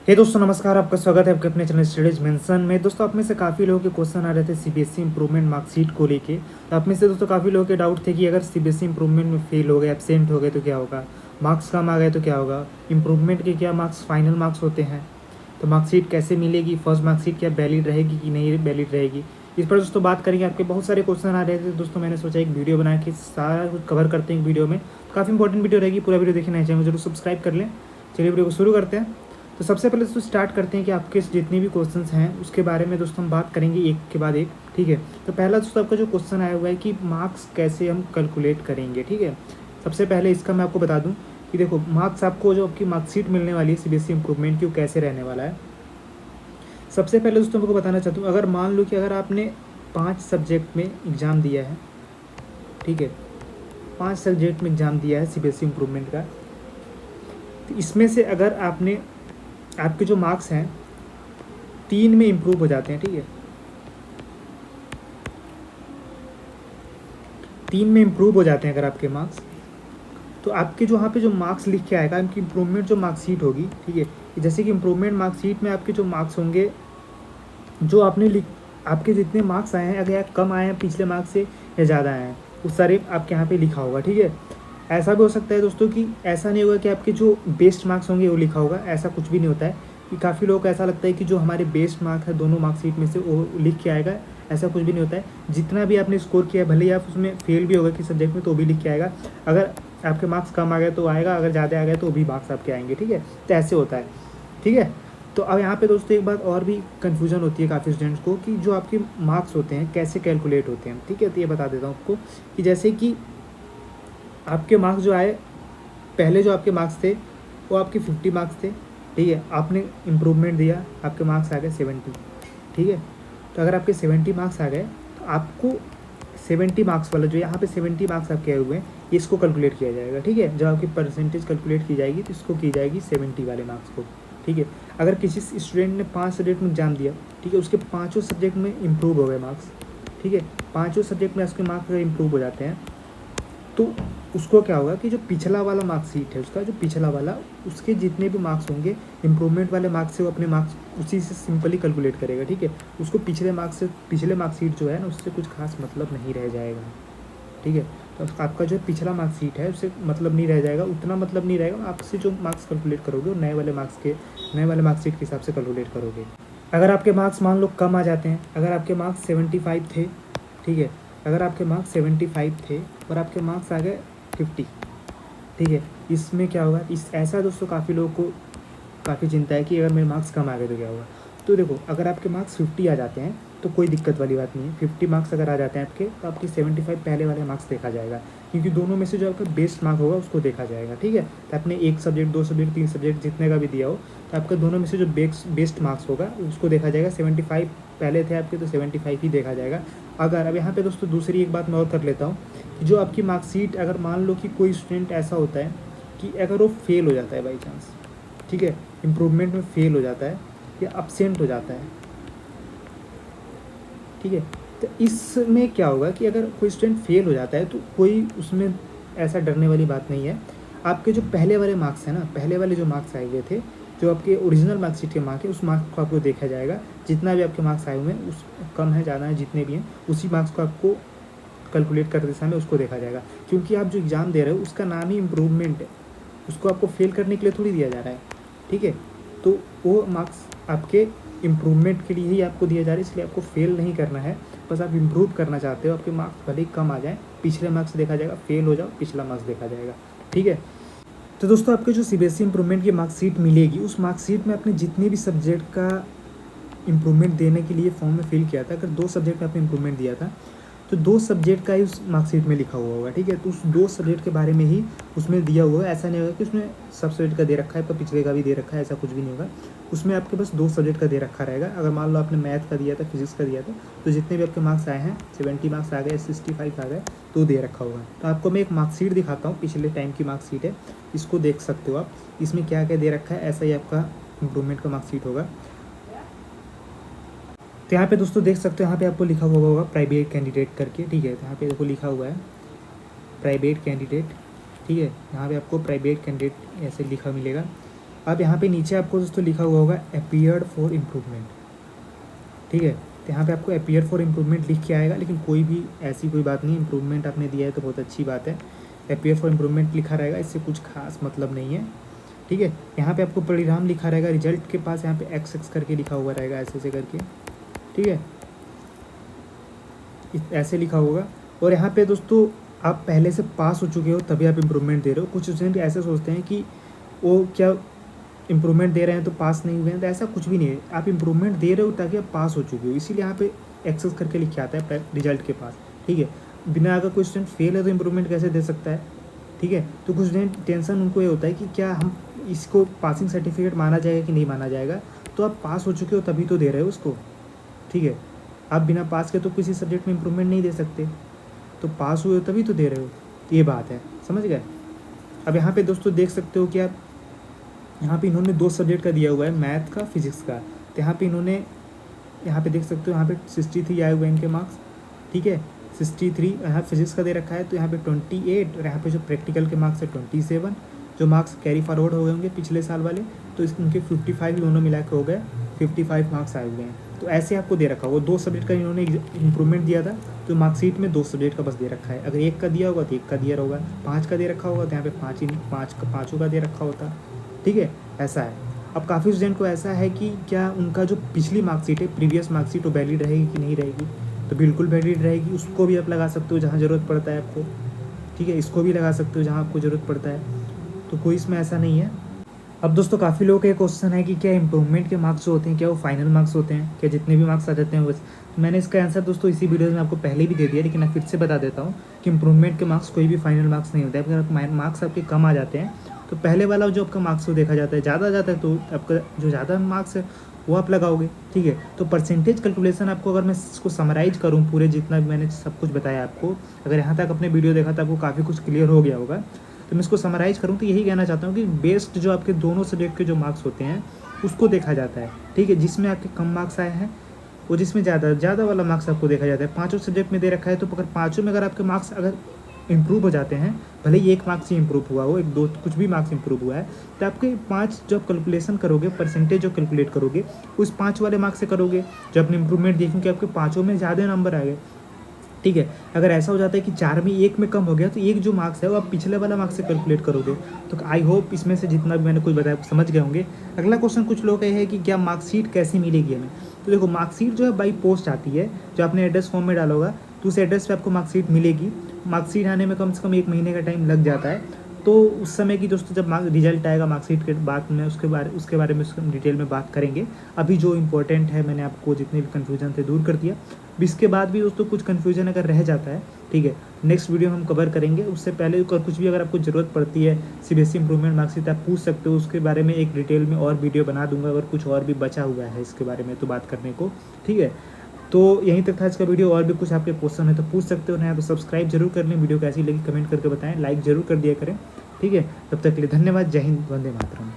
हे दोस्तों नमस्कार, आपका स्वागत है आपके अपने चैनल स्टडीज मेंशन में। दोस्तों आप में से काफ़ी लोगों के क्वेश्चन आ रहे थे सीबीएसई इंप्रूवमेंट मार्कशीट को लेके। तो आप में से दोस्तों काफ़ी लोगों के डाउट थे कि अगर सीबीएसई इंप्रूवमेंट में फेल हो गए, एब्सेंट हो गए तो क्या होगा, मार्क्स कम आ गए तो क्या होगा, इंप्रूवमेंट के क्या मार्क्स फाइनल मार्क्स होते हैं, तो मार्कशीट कैसे मिलेगी, फर्स्ट मार्कशीट क्या वैलिड रहेगी कि नहीं वैलिड रहेगी, इस पर दोस्तों बात करेंगे। आपके बहुत सारे क्वेश्चन आ रहे थे दोस्तों, मैंने सोचा एक वीडियो बना के सारा कुछ कवर करते हैं वीडियो में। काफ़ी इंपॉर्टेंट वीडियो रहेगी, पूरा वीडियो देखना चैनल जरूर सब्सक्राइब कर लें। चलिए वीडियो को शुरू करते हैं। तो सबसे पहले दोस्तों स्टार्ट करते हैं कि आपके जितने भी क्वेश्चंस हैं उसके बारे में दोस्तों हम बात करेंगे एक के बाद एक, ठीक है। तो पहला दोस्तों आपका जो क्वेश्चन आया हुआ है कि मार्क्स कैसे हम कैलकुलेट करेंगे, ठीक है। सबसे पहले इसका मैं आपको बता दूं कि देखो मार्क्स आपको जो आपकी मार्कशीट मिलने वाली है सीबीएसई इंप्रूवमेंट की, वो कैसे रहने वाला है। सबसे पहले दोस्तों आपको बताना चाहता हूँ, अगर मान लो कि अगर आपने 5 सब्जेक्ट में एग्ज़ाम दिया है, ठीक है, 5 सब्जेक्ट में एग्ज़ाम दिया है सीबीएसई इंप्रूवमेंट का, तो इसमें से अगर आपने आपके जो मार्क्स हैं 3 में इम्प्रूव हो जाते हैं, ठीक है, 3 में इम्प्रूव हो जाते हैं अगर आपके मार्क्स, तो आपके जो वहाँ पे जो मार्क्स लिख के आएगा, आपकी इम्प्रूवमेंट जो मार्कशीट होगी, ठीक है, जैसे कि इम्प्रूवमेंट मार्कशीट में आपके जो मार्क्स होंगे, जो आपने लिख आपके जितने मार्क्स आए हैं, अगर कम आए हैं पिछले मार्क्स से या ज़्यादा आए हैं, उस सारे आपके यहाँ पे लिखा होगा, ठीक है। ऐसा भी हो सकता है दोस्तों कि ऐसा नहीं होगा कि आपके जो बेस्ट मार्क्स होंगे वो लिखा होगा, ऐसा कुछ भी नहीं होता है। कि काफ़ी लोगों को ऐसा लगता है कि जो हमारे बेस्ट मार्क है दोनों मार्कशीट में से वो लिख के आएगा, ऐसा कुछ भी नहीं होता है। जितना भी आपने स्कोर किया है, भले ही आप उसमें फेल भी होगा किसी सब्जेक्ट में तो भी लिख के आएगा। अगर आपके मार्क्स कम आ गए तो आएगा, अगर ज़्यादा आ गए तो भी मार्क्स आपके आएंगे, ठीक है। तो ऐसे होता है, ठीक है। तो अब यहाँ पे दोस्तों एक बात और भी कन्फ्यूजन होती है काफ़ी स्टूडेंट्स को कि जो आपके मार्क्स होते हैं कैसे कैलकुलेट होते हैं, ठीक है। तो ये बता देता हूँ आपको कि जैसे कि आपके मार्क्स जो आए, पहले जो आपके मार्क्स थे वो आपके 50 मार्क्स थे, ठीक है। आपने इम्प्रूवमेंट दिया, आपके मार्क्स आ गए 70, ठीक है। तो अगर आपके 70 मार्क्स आ गए तो आपको 70 मार्क्स वाला जो यहाँ पे 70 मार्क्स आपके आए हुए हैं, इसको कैलकुलेट किया जाएगा, ठीक है। जब आपकी परसेंटेज कैलकुलेट की जाएगी तो इसको की जाएगी 70 वाले मार्क्स को, ठीक है। अगर किसी स्टूडेंट ने 5 सब्जेक्ट में एग्जाम दिया, ठीक है, उसके पाँचों सब्जेक्ट में इम्प्रूव हो गए मार्क्स, ठीक है, पाँचों सब्जेक्ट में उसके मार्क्स अगर इम्प्रूव हो जाते हैं तो उसको क्या होगा कि जो पिछला वाला मार्कशीट है उसका, जो पिछला वाला, उसके जितने भी मार्क्स होंगे इम्प्रूवमेंट वाले मार्क्स से वो अपने मार्क्स उसी से सिंपली कैलकुलेट करेगा, ठीक है। उसको पिछले मार्क्स से, पिछले मार्कशीट जो है ना, उससे कुछ खास मतलब नहीं रह जाएगा, ठीक है। तो आपका जो पिछला मार्कशीट है उससे मतलब नहीं रह जाएगा, उतना मतलब नहीं रहेगा। आपसे जो मार्क्स कैलकुलेट करोगे वो नए वाले मार्क्स के, नए वाले मार्कशीट के हिसाब से कैलकुलेट करोगे। अगर आपके मार्क्स मान लो कम आ जाते हैं, अगर आपके मार्क्स 75 थे, ठीक है, अगर आपके मार्क्स 75 थे और आपके मार्क्स आ गए 50, ठीक है, इसमें क्या होगा, इस ऐसा दोस्तों काफ़ी लोगों को काफ़ी चिंता है कि अगर मेरे मार्क्स कम आ गए तो क्या होगा। तो देखो अगर आपके मार्क्स 50 आ जाते हैं तो कोई दिक्कत वाली बात नहीं है। 50 मार्क्स अगर आ जाते हैं आपके, तो आपकी 75 पहले वाले मार्क्स देखा जाएगा, क्योंकि दोनों में से जो आपका बेस्ट मार्क होगा उसको देखा जाएगा, ठीक है। तो आपने 1 सब्जेक्ट, 2 सब्जेक्ट, 3 सब्जेक्ट जितने का भी दिया हो, तो आपका दोनों में से जो बेस्ट मार्क्स होगा उसको देखा जाएगा। 75 पहले थे आपके तो 75 ही देखा जाएगा। अगर अब यहाँ पे दोस्तों दूसरी एक बात मैं और कर लेता हूँ कि जो आपकी मार्कशीट, अगर मान लो कि कोई स्टूडेंट ऐसा होता है कि अगर वो फेल हो जाता है बाई चांस, ठीक है, इम्प्रूवमेंट में फेल हो जाता है या अब्सेंट हो जाता है, ठीक है, तो इसमें क्या होगा कि अगर कोई स्टूडेंट फेल हो जाता है तो कोई उसमें ऐसा डरने वाली बात नहीं है। आपके जो पहले वाले मार्क्स हैं ना, पहले वाले जो मार्क्स आए हुए थे, जो आपके ओरिजिनल मार्कशीट के मार्क्स है, उस मार्क्स को आपको देखा जाएगा। जितना भी आपके मार्क्स आए हुए हैं, उस कम है ज़्यादा है जितने भी हैं, उसी मार्क्स को आपको कैलकुलेट करते समय उसको देखा जाएगा। क्योंकि आप जो एग्ज़ाम दे रहे हो उसका नाम ही इम्प्रूवमेंट है, उसको आपको फेल करने के लिए थोड़ी दिया जा रहा है, ठीक है। तो वो मार्क्स आपके इम्प्रूवमेंट के लिए ही आपको दिया जा रहा है, इसलिए आपको फेल नहीं करना है। बस आप इम्प्रूव करना चाहते हो, आपके मार्क्स भले ही कम आ जाएँ, पिछले मार्क्स देखा जाएगा, फेल हो जाओ पिछला मार्क्स देखा जाएगा, ठीक है। तो दोस्तों आपको जो सीबीएसई इंप्रूवमेंट की मार्कशीट मिलेगी, उस मार्कशीट में आपने जितने भी सब्जेक्ट का इम्प्रूवमेंट देने के लिए फॉर्म में फिल किया था, अगर 2 सब्जेक्ट में आपने इम्प्रूवमेंट दिया था तो 2 सब्जेक्ट का ही उस मार्कशीट में लिखा हुआ होगा, ठीक है। तो उस 2 सब्जेक्ट के बारे में ही उसमें दिया हुआ है। ऐसा नहीं होगा कि उसमें सब सब्जेक्ट का दे रखा है तो पिछले का भी दे रखा है, ऐसा कुछ भी नहीं होगा। उसमें आपके पास 2 सब्जेक्ट का दे रखा रहेगा। अगर मान लो आपने मैथ का दिया था, फिजिक्स का दिया था, तो जितने भी आपके मार्क्स आए हैं, 70 मार्क्स आ गए, 65 आ गए, तो दे रखा होगा। तो आपको मैं एक मार्कशीट दिखाता हूँ, पिछले टाइम की मार्कशीट है, इसको देख सकते हो आप। इसमें क्या क्या दे रखा है, ऐसा ही आपका इम्प्रूवमेंट का मार्कशीट होगा। तो यहाँ पे दोस्तों देख सकते हो, यहाँ पे आपको लिखा हुआ होगा प्राइवेट कैंडिडेट करके, ठीक है। तो यहाँ पे देखो लिखा हुआ है प्राइवेट कैंडिडेट, ठीक है। यहाँ पे आपको प्राइवेट कैंडिडेट ऐसे लिखा मिलेगा। अब यहाँ पे नीचे आपको दोस्तों लिखा हुआ होगा अपीयर्ड फॉर इम्प्रूवमेंट, ठीक है। तो यहाँ पे आपको अपीयर फॉर इम्प्रूवमेंट लिख के आएगा, लेकिन कोई भी ऐसी कोई बात नहीं, इम्प्रूवमेंट आपने दिया है तो बहुत अच्छी बात है। अपीयर फॉर इम्प्रूवमेंट लिखा रहेगा, इससे कुछ खास मतलब नहीं है, ठीक है। यहाँ पे आपको परिणाम लिखा रहेगा, रिजल्ट के पास यहाँ पे एक्स करके लिखा हुआ रहेगा, ऐसे ऐसे करके, ठीक है, ऐसे लिखा होगा। और यहाँ पे दोस्तों आप पहले से पास हो चुके हो तभी आप इम्प्रूवमेंट दे रहे हो। कुछ स्टूडेंट ऐसे सोचते हैं कि वो क्या इम्प्रूवमेंट दे रहे हैं तो पास नहीं हुए हैं, तो ऐसा कुछ भी नहीं है। आप इम्प्रूवमेंट दे रहे हो ताकि आप पास हो चुके हो, इसीलिए यहाँ पे एक्सेस करके लिखे आता है रिजल्ट के पास, ठीक है। बिना अगर कोई स्टूडेंट फेल है तो इम्प्रूवमेंट कैसे दे सकता है, ठीक है। तो कुछ स्टूडेंट टेंशन उनको ये होता है कि क्या हम इसको पासिंग सर्टिफिकेट माना जाएगा कि नहीं माना जाएगा। तो आप पास हो चुके हो तभी तो दे रहे हो उसको, ठीक है। आप बिना पास के तो किसी सब्जेक्ट में इम्प्रूवमेंट नहीं दे सकते, तो पास हुए हो तभी तो दे रहे हो, तो ये बात है, समझ गए। अब यहाँ पे दोस्तों देख सकते हो कि आप यहाँ पे इन्होंने 2 सब्जेक्ट का दिया हुआ है, मैथ का, फिजिक्स का। तो यहाँ पे इन्होंने यहाँ पे देख सकते हो यहाँ पे 63 आए हुए हैं इनके मार्क्स, ठीक है। 63 यहाँ फिजिक्स का दे रखा है, तो यहाँ पे 28, और यहाँ पे जो प्रैक्टिकल के मार्क्स है 27, जो मार्क्स कैरी फॉरवर्ड हो गए होंगे पिछले साल वाले, तो उनके 55 दोनों मिला के हो गए 55 मार्क्स आए हुए हैं। तो ऐसे आपको दे रखा होगा। 2 सब्जेक्ट का इन्होंने इम्प्रूवमेंट दिया था, तो मार्कशीट में 2 सब्जेक्ट का बस दे रखा है। अगर 1 का दिया होगा तो 1 का दिया होगा, 5 का दे रखा होगा तो यहाँ पे 5 का दे रखा होता, ठीक है, ऐसा है। अब काफ़ी स्टूडेंट को ऐसा है कि क्या उनका जो पिछली मार्कशीट है, प्रीवियस मार्कशीट, वो वैलिड रहेगी कि नहीं रहेगी। तो बिल्कुल वैलिड रहेगी, उसको भी आप लगा सकते हो जहाँ ज़रूरत पड़ता है आपको, ठीक है। इसको भी लगा सकते हो जहाँ आपको ज़रूरत पड़ता है, तो कोई इसमें ऐसा नहीं है। अब दोस्तों काफ़ी लोगों का ये क्वेश्चन है कि क्या इम्प्रूवमेंट के मार्क्स जो होते हैं क्या वो फाइनल मार्क्स होते हैं, क्या जितने भी मार्क्स आ जाते हैं वो। तो मैंने इसका आंसर दोस्तों इसी वीडियो में आपको पहले भी दे दिया, लेकिन मैं फिर से बता देता हूँ कि इम्प्रूवमेंट के मार्क्स कोई भी फाइनल मार्क्स नहीं होता है। अगर मार्क्स आपके कम आ जाते हैं तो पहले वाला जो आपका मार्क्स वो देखा जाता है, ज़्यादा आ जाता है तो आपका जो ज़्यादा मार्क्स है वो आप लगाओगे, ठीक है। तो परसेंटेज कैलकुलेशन आपको अगर मैं इसको समराइज़ करूँ, पूरे जितना भी मैंने सब कुछ बताया आपको, अगर यहाँ तक अपने वीडियो देखा तो आपको काफ़ी कुछ क्लियर हो गया होगा। तो मैं इसको समराइज़ करूँ तो यही कहना चाहता हूँ कि बेस्ट जो आपके दोनों सब्जेक्ट के जो मार्क्स होते हैं उसको देखा जाता है, ठीक है। जिसमें आपके कम मार्क्स आए हैं वो जिसमें ज़्यादा वाला मार्क्स आपको देखा जाता है। 5 सब्जेक्ट में दे रखा है, तो अगर 5 में अगर आपके मार्क्स अगर इम्प्रूव हो जाते हैं, भले ही 1 मार्क्स ही इम्प्रूव हुआ हो, 1-2 कुछ भी मार्क्स इम्प्रूव हुआ है, तो आपके 5 जो आप कैलकुलेशन करोगे, परसेंटेज जो कैलकुलेट करोगे उस 5 वाले मार्क्स से करोगे जो आपने इम्प्रूवमेंट देखी कि आपके 5 में ज़्यादा नंबर आ गए, ठीक है। अगर ऐसा हो जाता है कि 4 में 1 में कम हो गया, तो एक जो मार्क्स है वो आप पिछले वाला मार्क्स से कैलकुलेट करोगे। तो आई होप इसमें से जितना भी मैंने कुछ बताया आप समझ गए होंगे। अगला क्वेश्चन कुछ लोग का है कि क्या मार्कशीट कैसे मिलेगी हमें। तो देखो मार्कशीट जो है बाई पोस्ट आती है, जो आपने एड्रेस फॉर्म में डाला होगा तो उस एड्रेस पे आपको मार्कशीट मिलेगी। मार्कशीट आने में कम से कम 1 महीने का टाइम लग जाता है। तो उस समय की दोस्तों जब रिजल्ट आएगा मार्कशीट के बाद में उसके बारे में डिटेल में बात करेंगे। अभी जो इम्पोर्टेंट है मैंने आपको जितने भी कन्फ्यूजन थे दूर कर दिया। इसके बाद भी दोस्तों कुछ कन्फ्यूजन अगर रह जाता है, ठीक है, नेक्स्ट वीडियो में हम कवर करेंगे। उससे पहले कुछ भी अगर आपको ज़रूरत पड़ती है सीबीएसई इम्प्रूवमेंट मार्कशीट आप पूछ सकते हो, उसके बारे में एक डिटेल में और वीडियो बना दूंगा। अगर कुछ और भी बचा हुआ है इसके बारे में तो बात करने को, ठीक है। तो यहीं तक था इसका वीडियो। और भी कुछ आपके क्वेश्चन है तो पूछ सकते हो, नया तो सब्सक्राइब जरूर कर लें। वीडियो कैसी लगी कमेंट करके बताएं, लाइक ज़रूर कर दिया करें, ठीक है। तब तक के लिए धन्यवाद। जय हिंद, वंदे मातरम।